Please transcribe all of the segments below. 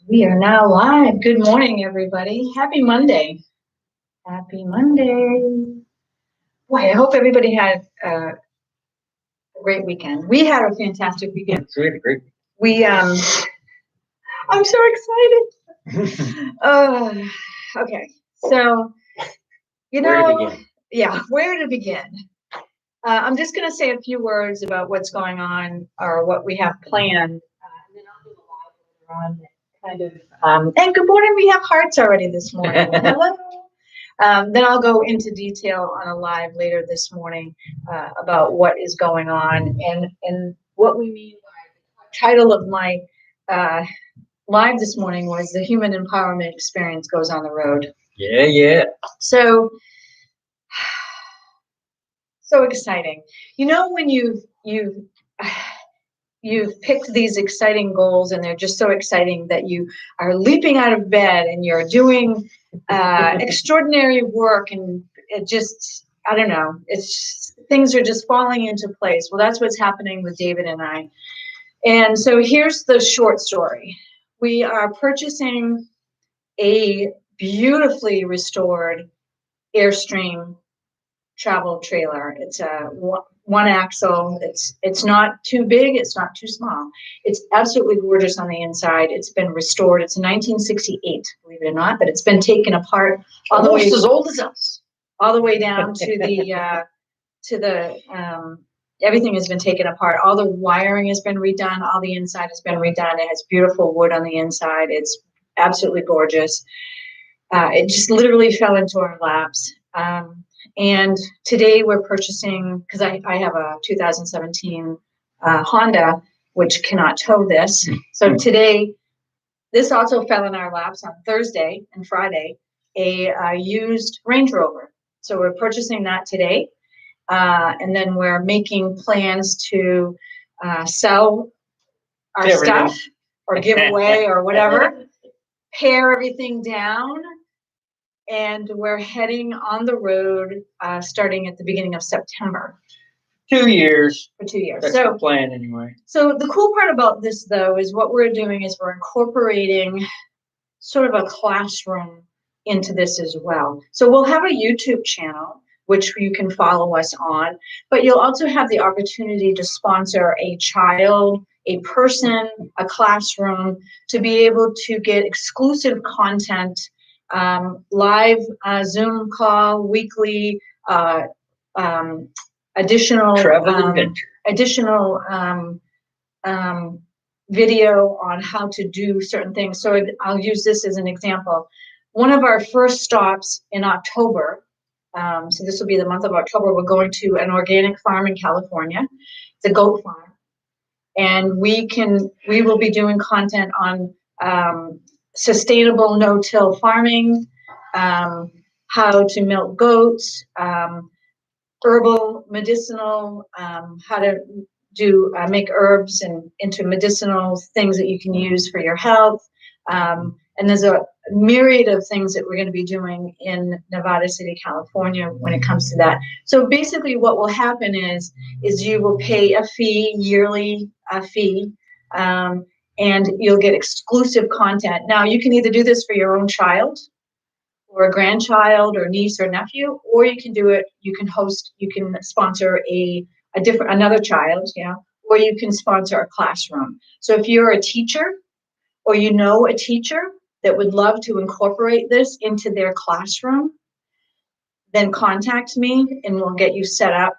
We are now live. Good morning, everybody. Happy Monday. Happy Monday. Boy, I hope everybody had a great weekend. We had a fantastic weekend. We had a great I'm so excited. Okay. So, where to begin? I'm just going to say a few words about what's going on or what we have planned. And then I'll do a live later on. And good morning. We have hearts already this morning. Hello. Then I'll go into detail on a live later this morning about what is going on and what we mean by the title of my live this morning was the Human Empowerment Experience Goes on the Road. Yeah. So exciting. You know, when you've picked these exciting goals and they're just so exciting that you are leaping out of bed and you're doing extraordinary work and it just, I don't know, things are just falling into place. Well, that's what's happening with David and I. And so here's the short story. We are purchasing a beautifully restored Airstream travel trailer. It's a one axle. It's not too big. It's not too small. It's absolutely gorgeous on the inside. It's been restored. It's 1968, believe it or not, but it's been taken apart almost as old as us. All the way down to the everything has been taken apart. All the wiring has been redone. All the inside has been redone. It has beautiful wood on the inside. It's absolutely gorgeous. It just literally fell into our laps. And today we're purchasing, because I have a 2017 Honda, which cannot tow this. So today, this also fell in our laps on Thursday and Friday, a used Range Rover. So we're purchasing that today. And then we're making plans to sell our stuff or give away or whatever, pare everything down. And we're heading on the road starting at the beginning of September. 2 years. For 2 years. That's the plan anyway. So the cool part about this, though, is what we're doing is we're incorporating sort of a classroom into this as well. So we'll have a YouTube channel, which you can follow us on, but you'll also have the opportunity to sponsor a child, a person, a classroom, to be able to get exclusive content, live Zoom call, weekly, additional video on how to do certain things. So I'll use this as an example. One of our first stops in October, so this will be the month of October, we're going to an organic farm in California. It's a goat farm. And we will be doing content on sustainable no-till farming, how to milk goats, herbal, medicinal, how to make herbs and into medicinal things that you can use for your health. And there's a myriad of things that we're going to be doing in Nevada City, California when it comes to that. So basically what will happen is you will pay a fee, yearly fee, and you'll get exclusive content. Now you can either do this for your own child or a grandchild or niece or nephew, or you can do it, you can sponsor another child, or you can sponsor a classroom. So if you're a teacher or you know a teacher that would love to incorporate this into their classroom, then contact me and we'll get you set up.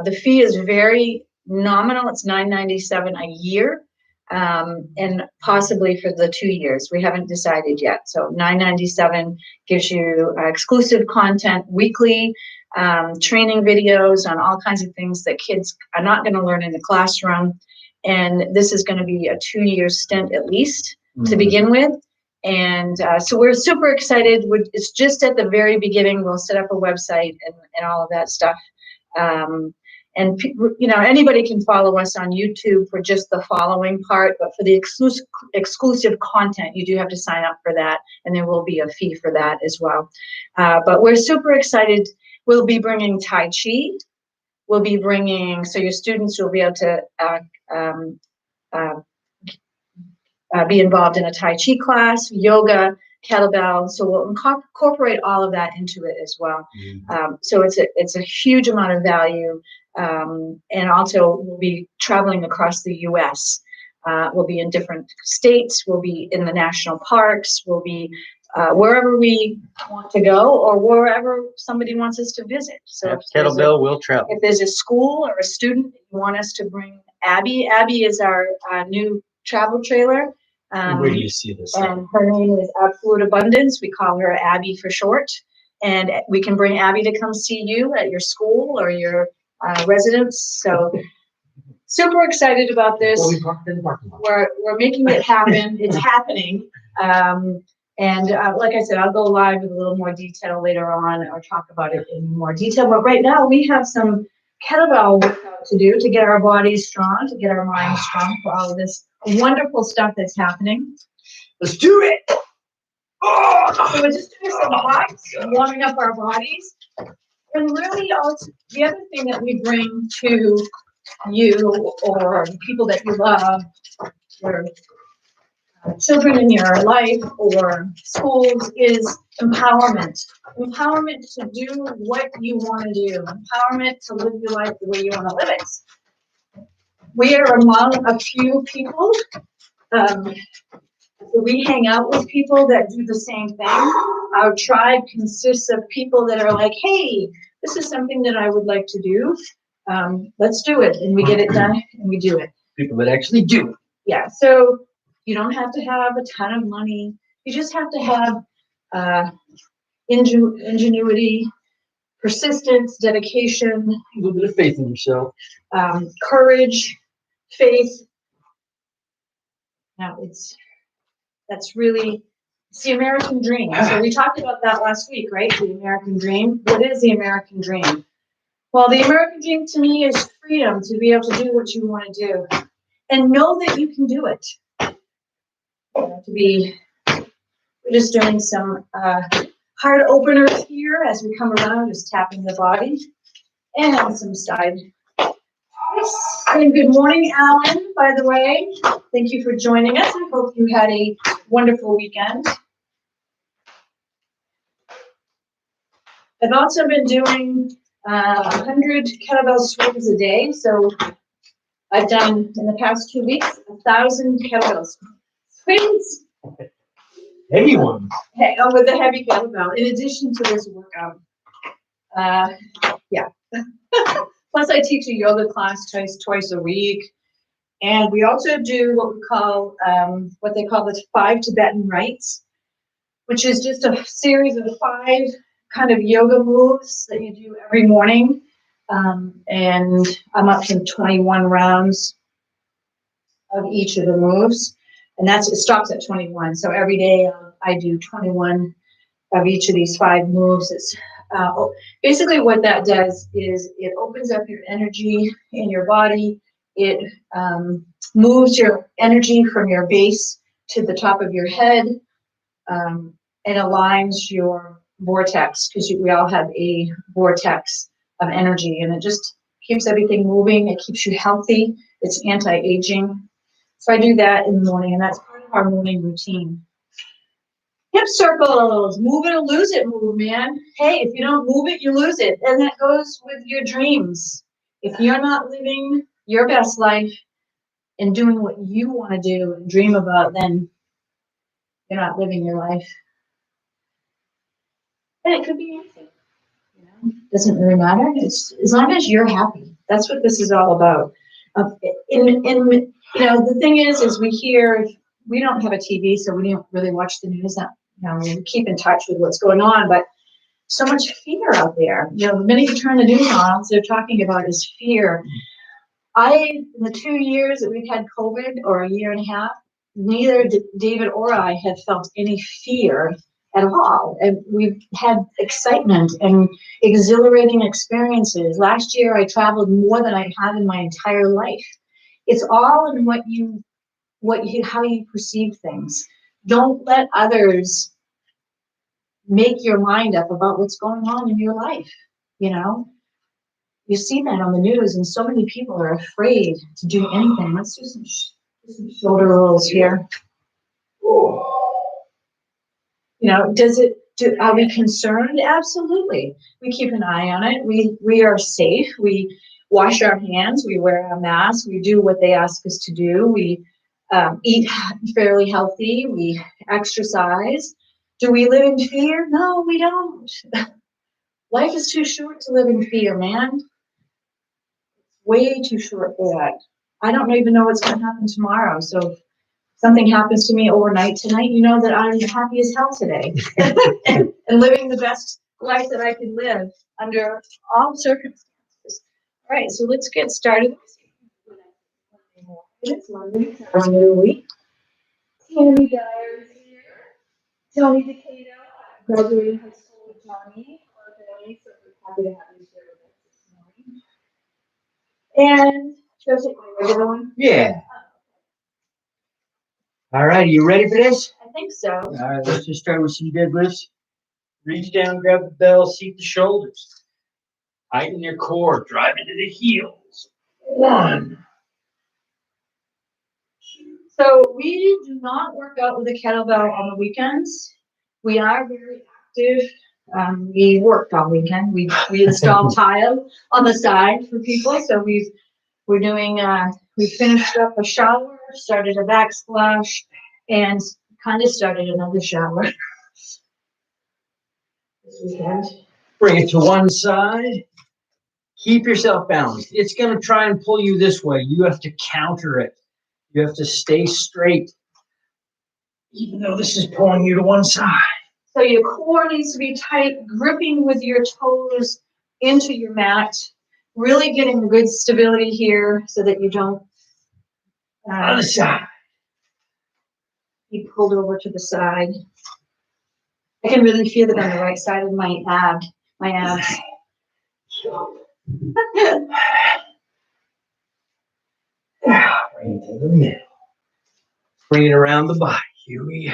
The fee is very nominal. It's $9.97 a year, and possibly for the 2 years. We haven't decided yet. So $9.97 gives you exclusive content, weekly training videos on all kinds of things that kids are not going to learn in the classroom. And this is going to be a 2-year stint at least to begin with. And so we're super excited. It's just at the very beginning. We'll set up a website and all of that stuff. And anybody can follow us on YouTube for just the following part, but for the exclusive content, you do have to sign up for that, and there will be a fee for that as well. But we're super excited. We'll be bringing Tai Chi. We'll be bringing, so your students will be able to be involved in a Tai Chi class, yoga, kettlebell. So we'll incorporate all of that into it as well. So it's a huge amount of value. And also we'll be traveling across the U.S. We'll be in different states. We'll be in the national parks. We'll be wherever we want to go or wherever somebody wants us to visit. So Kettlebell will travel. if there's a school or a student that you want us to bring Abby is our new travel trailer. Where do you see this? And her name is Absolute Abundance. We call her Abby for short. And we can bring Abby to come see you at your school or your residence. So super excited about this. Well, we parked in the parking lot. We're making it happen. It's happening. And like I said, I'll go live with a little more detail later on or talk about it in more detail. But right now we have some kettlebell workout to do to get our bodies strong, to get our minds strong for all of this wonderful stuff that's happening. Let's do it. Oh! So we're just doing some hops, warming up our bodies. And really also the other thing that we bring to you or the people that you love, or children in your life or schools, is empowerment. Empowerment to do what you want to do. Empowerment to live your life the way you want to live it. We are among a few people. We hang out with people that do the same thing. Our tribe consists of people that are like, hey, this is something that I would like to do. Let's do it. And we get it done and we do it. People that actually do it. Yeah. So you don't have to have a ton of money. You just have to have ingenuity, persistence, dedication, A little bit of faith in yourself. courage, faith. Now that's really, it's the American dream. So we talked about that last week, right? The American dream. What is the American dream? Well, the American dream to me is freedom to be able to do what you want to do and know that you can do it. We're just doing some heart openers here as we come around, just tapping the body and some side. And good morning, Alan, by the way. Thank you for joining us. I hope you had a wonderful weekend. I've also been doing 100 kettlebell swings a day. So I've done, in the past 2 weeks, 1,000 kettlebell swings. Heavy one. With a heavy kettlebell, in addition to this workout. Yeah. Plus, I teach a yoga class twice a week. And we also do what we call, what they call the 5 Tibetan rites, which is just a series of 5 kind of yoga moves that you do every morning. And I'm up to 21 rounds of each of the moves. And it stops at 21. So every day I do 21 of each of these 5 moves. It's basically what that does is it opens up your energy in your body. It moves your energy from your base to the top of your head. And aligns your vortex, because we all have a vortex of energy, and it just keeps everything moving. It keeps you healthy. It's anti-aging. So I do that in the morning, and that's part of our morning routine. Hip circles, move it or lose it move, man. Hey, if you don't move it, you lose it. And that goes with your dreams. If you're not living your best life and doing what you want to do and dream about, then you're not living your life. And it could be anything. Doesn't really matter. It's as long as you're happy. That's what this is all about. The thing is we don't have a TV, so we don't really watch the news. We keep in touch with what's going on, but so much fear out there. The minute you turn the news on, all they're talking about is fear. In the 2 years that we've had COVID, or a year and a half, neither David or I have felt any fear at all. And we've had excitement and exhilarating experiences. Last year, I traveled more than I had in my entire life. It's all in how you perceive things. Don't let others make your mind up about what's going on in your life. You see that on the news, and so many people are afraid to do anything. Let's do some shoulder rolls here. Oh. You know, are we concerned? Absolutely. We keep an eye on it. We are safe. We wash our hands. We wear our masks. We do what they ask us to do. We eat fairly healthy. We exercise. Do we live in fear? No, we don't. Life is too short to live in fear, man. Way too short for that. I don't even know what's going to happen tomorrow. So if something happens to me overnight tonight, you know that I'm happy as hell today and living the best life that I can live under all circumstances. All right, so let's get started. It's Monday, our new week. Tammy Dyer is here. Tony Decato, graduated high school with Johnny. Okay, so we're happy to have you here with us this morning. And should I take my regular one? Yeah. All right, you ready for this? I think so. All right, let's just start with some deadlifts. Reach down, grab the bell, seat the shoulders. Tighten your core, drive into the heels. 1. So we do not work out with a kettlebell on the weekends. We are very active. We worked all weekend. We installed tile on the side for people. So we finished up a shower, started a backsplash, and kind of started another shower this weekend. Bring it to one side. Keep yourself balanced. It's going to try and pull you this way. You have to counter it. You have to stay straight, even though this is pulling you to one side. So your core needs to be tight, gripping with your toes into your mat, really getting good stability here so that you don't On the side. Be pulled over to the side. I can really feel it on the right side of my abs. Bring it to the middle. Bring it around the body. Here we go.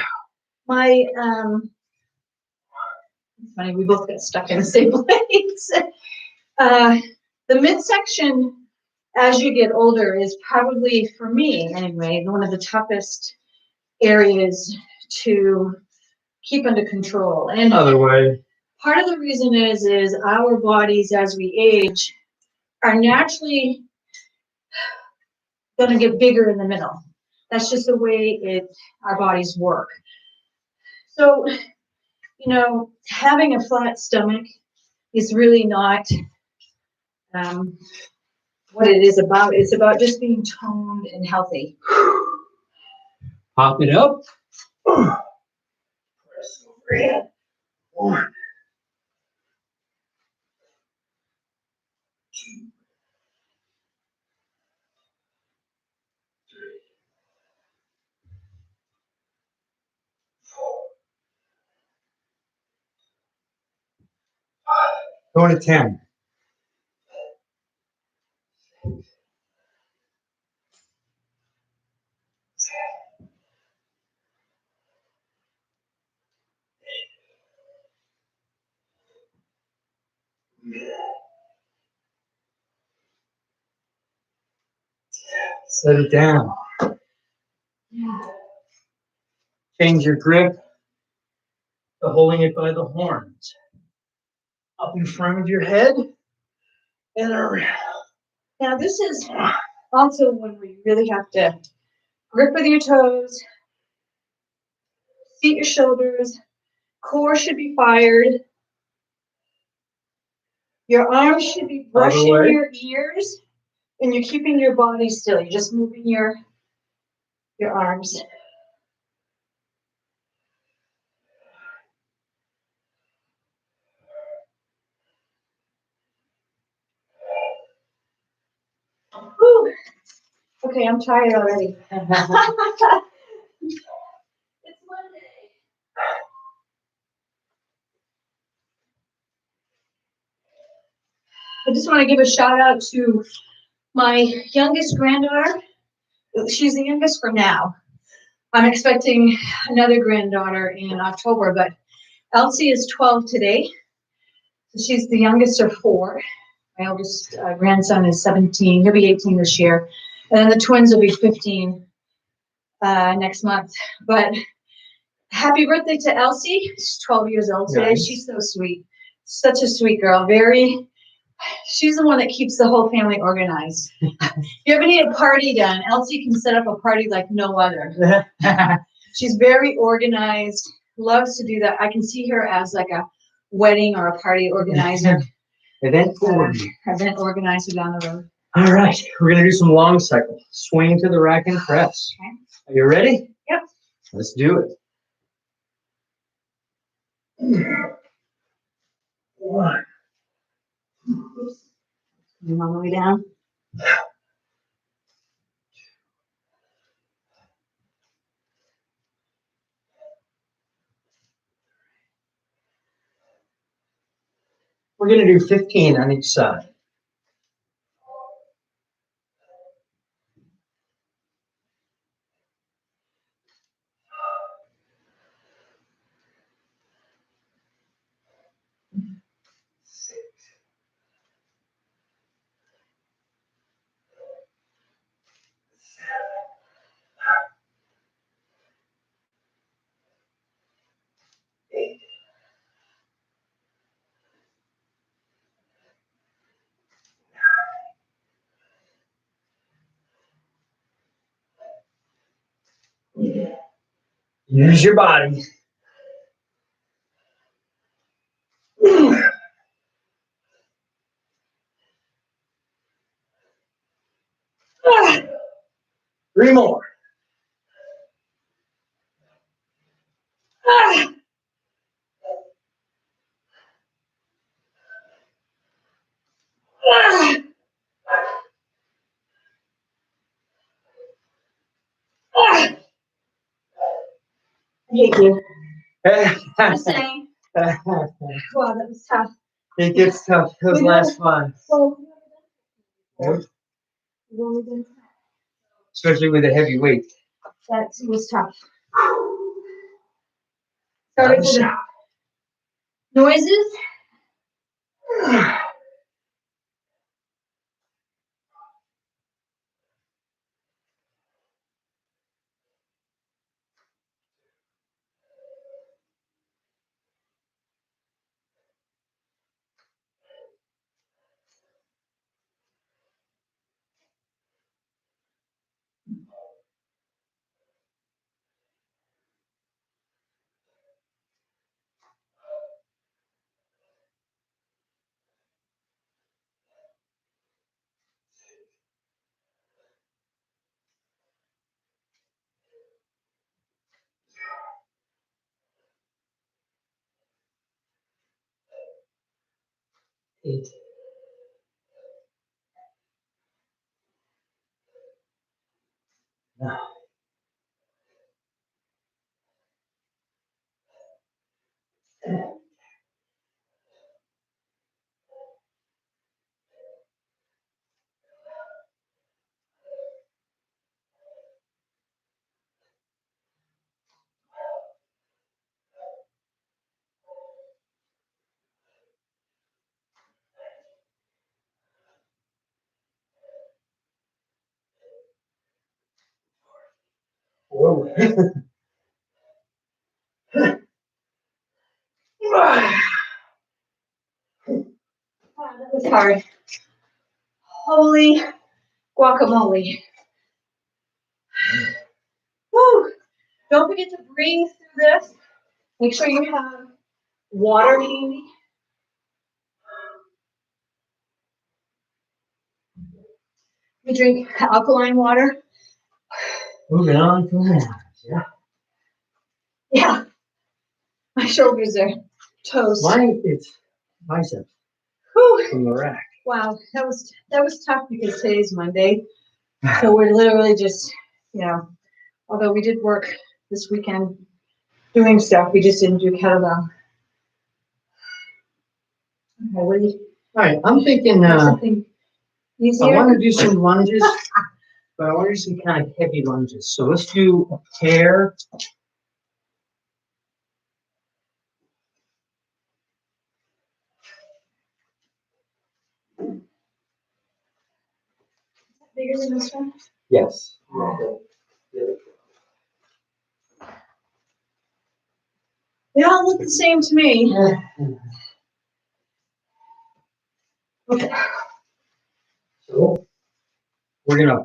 It's funny, we both got stuck in the same place. The midsection, as you get older, is probably, for me anyway, one of the toughest areas to keep under control. And other way. Part of the reason is our bodies, as we age, are naturally going to get bigger in the middle. That's just the way our bodies work. So, having a flat stomach is really not what it is about. It's about just being toned and healthy. Pop it up. Press overhead. 1, 2, 3, 4, 5. Going to 10. Set it down. Change your grip to holding it by the horns. Up in front of your head and around. Now, this is also when we really have to grip with your toes, seat your shoulders, core should be fired. Your arms should be brushing your ears, and you're keeping your body still. You're just moving your arms. Whew. Okay, I'm tired already. It's Monday. I just want to give a shout out to my youngest granddaughter. She's the youngest for now. I'm expecting another granddaughter in October, but Elsie is 12 today. So she's the youngest of 4. My oldest grandson is 17. He'll be 18 this year. And then the twins will be 15 next month. But Happy birthday to Elsie. She's 12 years old today. Nice. She's so sweet. Such a sweet girl. She's the one that keeps the whole family organized. If you ever need a party done, Elsie can set up a party like no other. She's very organized, loves to do that. I can see her as like a wedding or a party organizer. Event coordinator. Event organizer down the road. All right, we're gonna do some long cycle. Swing to the rack and press. Okay. Are you ready? Yep. Let's do it. One. Oops. Come all the way down. We're gonna do 15 on each side. Use your body. Three more. I hate you. Just saying. It Wow, that was tough. gets tough. Those last five. So, Yep. we've only done Especially with a heavy weight. that was tough. Sorry for the noises. Eight. Nine. Whoa. Wow, that was hard. Holy guacamole. Woo. Don't forget to breathe through this. Make sure you have water handy. We drink alkaline water. Moving on from that. Yeah. Yeah. My shoulders are toast. Mine, it's biceps Whew. from the rack. Wow, that was tough because today's Monday. So we're literally just, although we did work this weekend doing stuff, we just didn't do kettlebell. Okay, what do you All right, I'm thinking something I easier? want to do some lunges, but I want to do some kind of heavy lunges. So let's do a pair. Bigger than this one? Yes. They all look the same to me. Okay. So we're gonna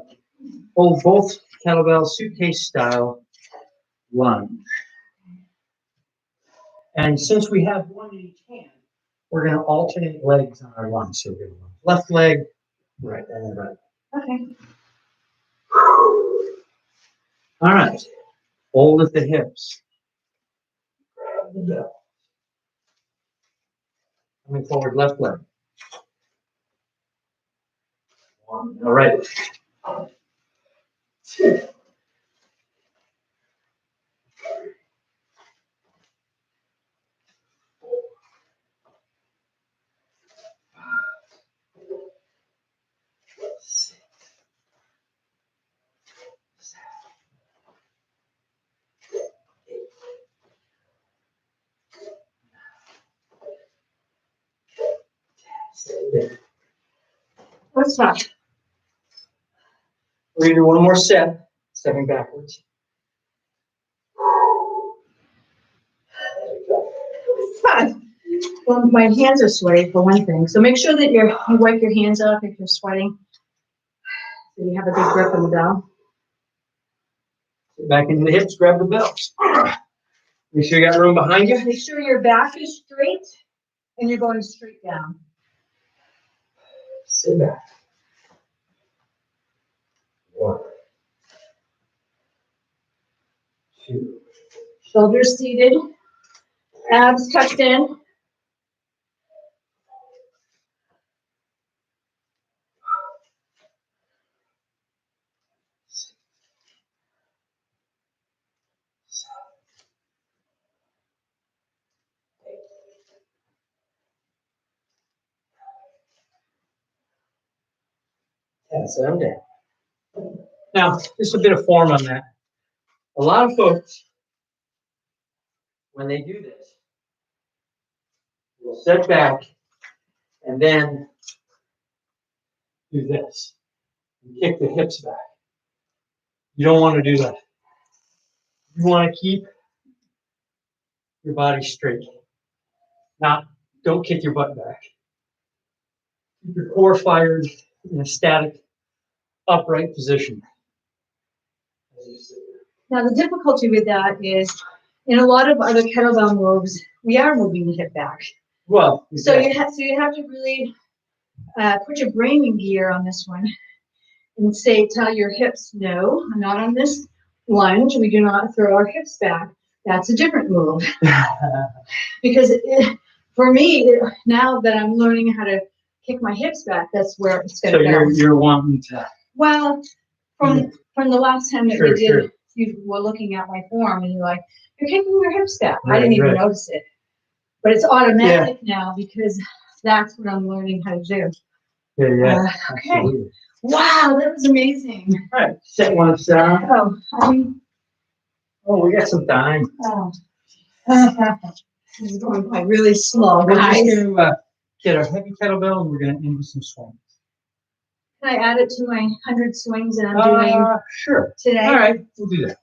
hold both kettlebell suitcase style lunge. And since we have one in each hand, we're gonna alternate legs on our lunge. So we're gonna left leg, right, and right. Okay. All right. Hold at the hips. Grab the bell. Coming forward, left leg. All right. Two. What's that? We're gonna do one more set, stepping backwards. Fun. Well, my hands are sweaty for one thing, so make sure that you wipe your hands off if you're sweating. So you have a good grip on the bell. Sit back into the hips, grab the bell. Make sure you got room behind you. Make sure your back is straight and you're going straight down. Sit back. One. Two. Shoulders seated, abs tucked in. Sit them down. Now, just a bit of form on that. A lot of folks, when they do this, will sit back and then do this. And kick the hips back. You don't want to do that. You want to keep your body straight. Don't kick your butt back. Keep your core fired in a static, upright position. Now the difficulty with that is, in a lot of other kettlebell moves, we are moving the hip back. Well, So you have to really put your brain in gear on this one, and tell your hips, no, not on this lunge. We do not throw our hips back. That's a different move. Because for me, now that I'm learning how to kick my hips back, that's where it's going to go. So you're wanting to. Well, from the last time that Sure, we did, sure. you were looking at my form and you're like, you're kicking your hips back. I Right, didn't even right. notice it. But it's automatic now because that's what I'm learning how to do. Yeah. Okay. Absolutely. Wow, that was amazing. All right, set one aside. Oh, We got some time. oh. This is going by really slow, We're guys. just going to get a heavy kettlebell and we're going to end with some swings. Can I add it to my 100 swings that I'm doing Sure. today? All right, we'll do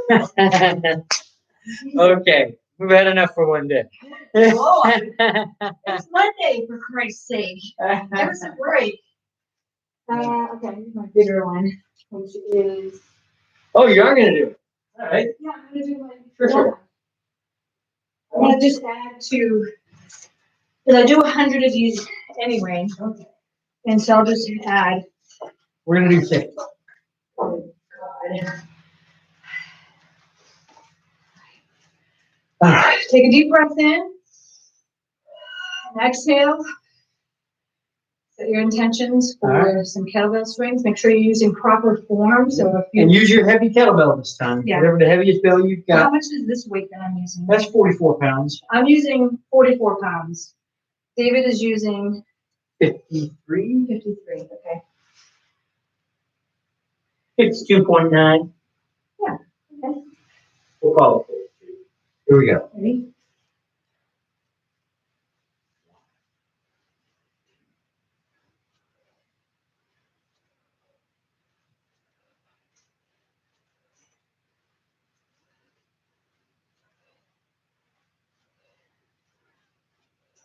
that. Okay, we've had enough for one day. Whoa, it's Monday, for Christ's sake. Give us a break. Okay, here's my bigger one, which is. Oh, you are going to do it. All right. Yeah, I'm going to do my. Sure. I'm going to just add to, because I do 100 of these anyway. Okay. And so I'll just add. We're going to do 6. Oh, God. All right. Take a deep breath in. Exhale. Set your intentions for some kettlebell swings. Make sure you're using proper form. So if you and use your heavy kettlebell this time. Yeah. Whatever the heaviest bell you've got. How much is this weight that I'm using? That's 44 pounds. I'm using 44 pounds. David is using 53. 53. Okay. It's 2.9. Yeah. Okay. We'll call it 43. Here we go. Ready?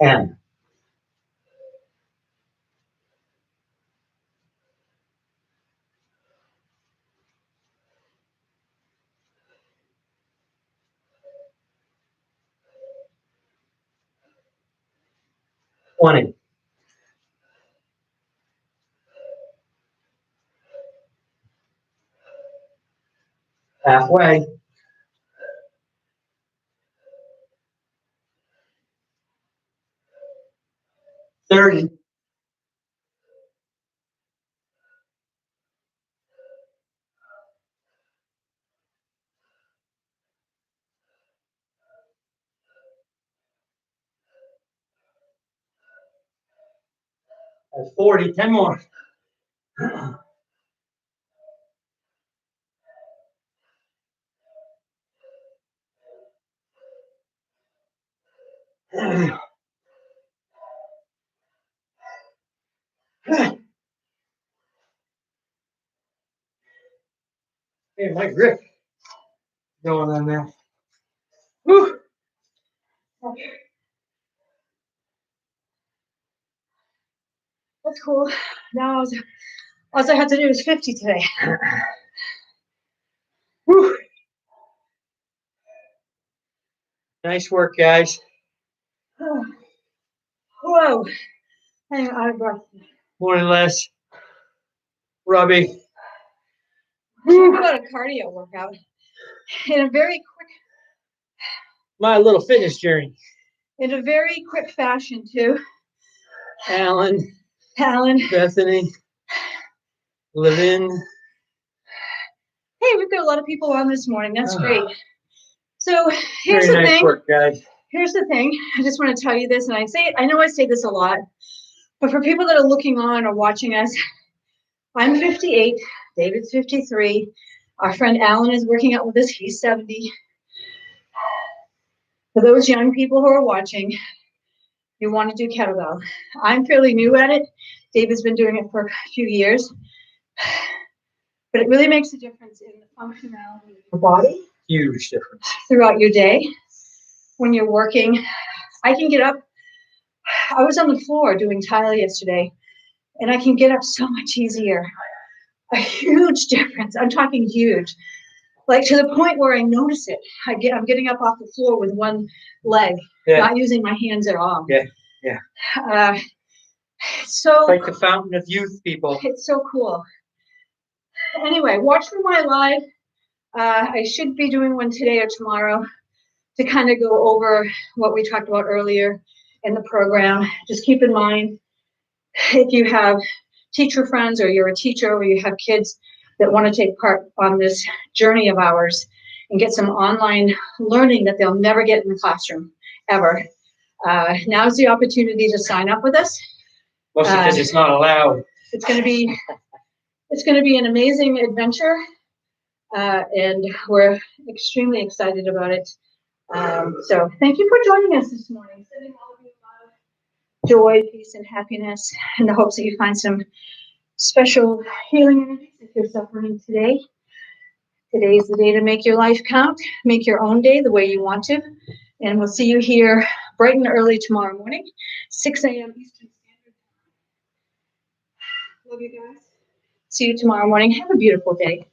10. $20. Halfway. $30. That's 40. 10 more. Hey, my grip going on there. Whew. That's cool. Now all I have to do is 50 today. Whew. Nice work, guys. Whoa. I'm out of breath. More or less. Robbie. Talk about a cardio workout. In a very quick My little fitness journey. fashion too. Alan, Bethany. Levin. Hey, we've got a lot of people on this morning. That's great. So here's Very the nice thing. work, guys. Here's the thing. I just want to tell you this, and I know I say this a lot, but for people that are looking on or watching us, I'm 58. David's 53. Our friend Alan is working out with us. He's 70. For those young people who are watching, you want to do kettlebell. I'm fairly new at it. David's been doing it for a few years. But it really makes a difference in the functionality of your body. Huge difference. Throughout your day. When you're working, I can get up. I was on the floor doing tile yesterday, and I can get up so much easier. A huge difference. I'm talking huge. Like to the point where I notice it. I'm getting up off the floor with one leg, not using my hands at all. So like the fountain of youth, people. It's so cool. Anyway, watch for my live. I should be doing one today or tomorrow to kind of go over what we talked about earlier in the program. Just keep in mind, if you have teacher friends or you're a teacher or you have kids that want to take part on this journey of ours and get some online learning that they'll never get in the classroom, ever. Now's the opportunity to sign up with us. Mostly because it's not allowed. It's going to be an amazing adventure, and we're extremely excited about it. So thank you for joining us this morning. Sending all of you love, joy, peace, and happiness in the hopes that you find some special healing energies if you're suffering today. Today is the day to make your life count. Make your own day the way you want to. And we'll see you here bright and early tomorrow morning, 6 a.m. Eastern Standard Time. Love you guys. See you tomorrow morning. Have a beautiful day.